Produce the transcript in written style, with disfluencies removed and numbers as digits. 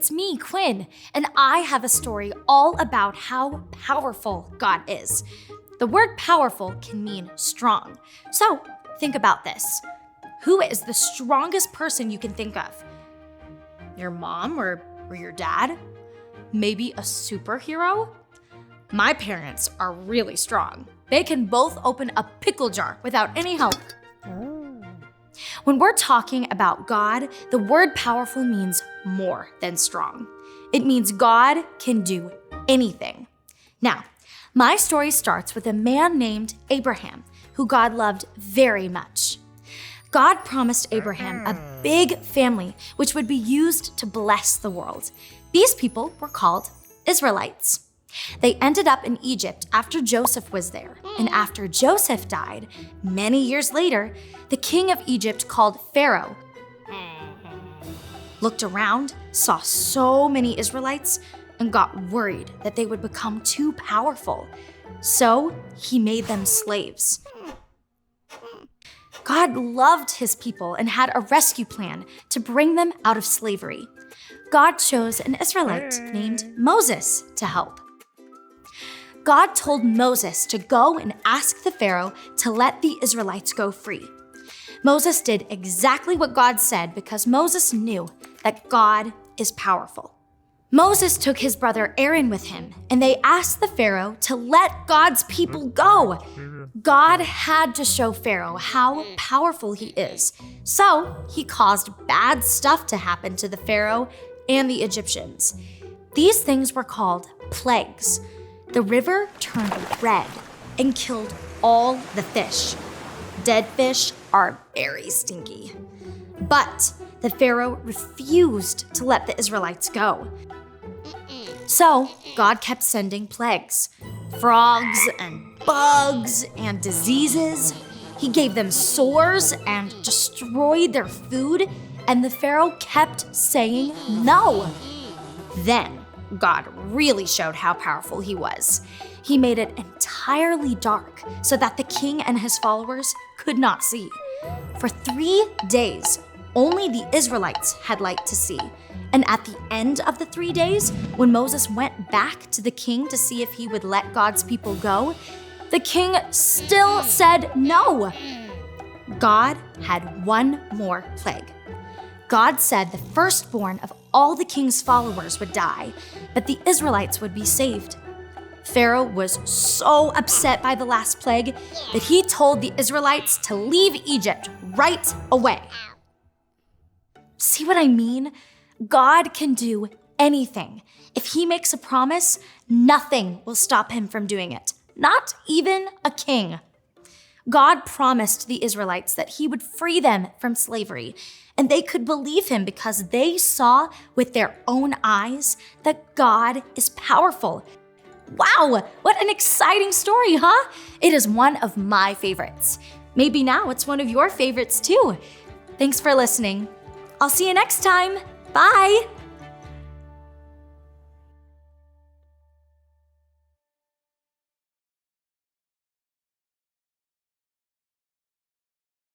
it's me, Quinn, and I have a story all about how powerful God is. The word powerful can mean strong. So think about this. Who is the strongest person you can think of? Your mom or your dad? Maybe a superhero? My parents are really strong. They can both open a pickle jar without any help. When we're talking about God, the word powerful means more than strong. It means God can do anything. Now, my story starts with a man named Abraham, who God loved very much. God promised Abraham a big family which would be used to bless the world. These people were called Israelites. They ended up in Egypt after Joseph was there. And after Joseph died, many years later, the king of Egypt called Pharaoh looked around, saw so many Israelites, and got worried that they would become too powerful. So he made them slaves. God loved his people and had a rescue plan to bring them out of slavery. God chose an Israelite named Moses to help. God told Moses to go and ask the Pharaoh to let the Israelites go free. Moses did exactly what God said because Moses knew that God is powerful. Moses took his brother Aaron with him, and they asked the Pharaoh to let God's people go. God had to show Pharaoh how powerful he is, so he caused bad stuff to happen to the Pharaoh and the Egyptians. These things were called plagues. The river turned red and killed all the fish. Dead fish are very stinky. But the Pharaoh refused to let the Israelites go. So God kept sending plagues, frogs and bugs and diseases. He gave them sores and destroyed their food, and the Pharaoh kept saying no. Then God really showed how powerful he was. He made it entirely dark so that the king and his followers could not see. For 3 days, only the Israelites had light to see. And at the end of the 3 days, when Moses went back to the king to see if he would let God's people go, the king still said no. God had one more plague. God said the firstborn of all the king's followers would die, but the Israelites would be saved. Pharaoh was so upset by the last plague that he told the Israelites to leave Egypt right away. See what I mean? God can do anything. If he makes a promise, nothing will stop him from doing it, not even a king. God promised the Israelites that he would free them from slavery, and they could believe him because they saw with their own eyes that God is powerful. Wow, what an exciting story, huh? It is one of my favorites. Maybe now it's one of your favorites too. Thanks for listening. I'll see you next time. Bye.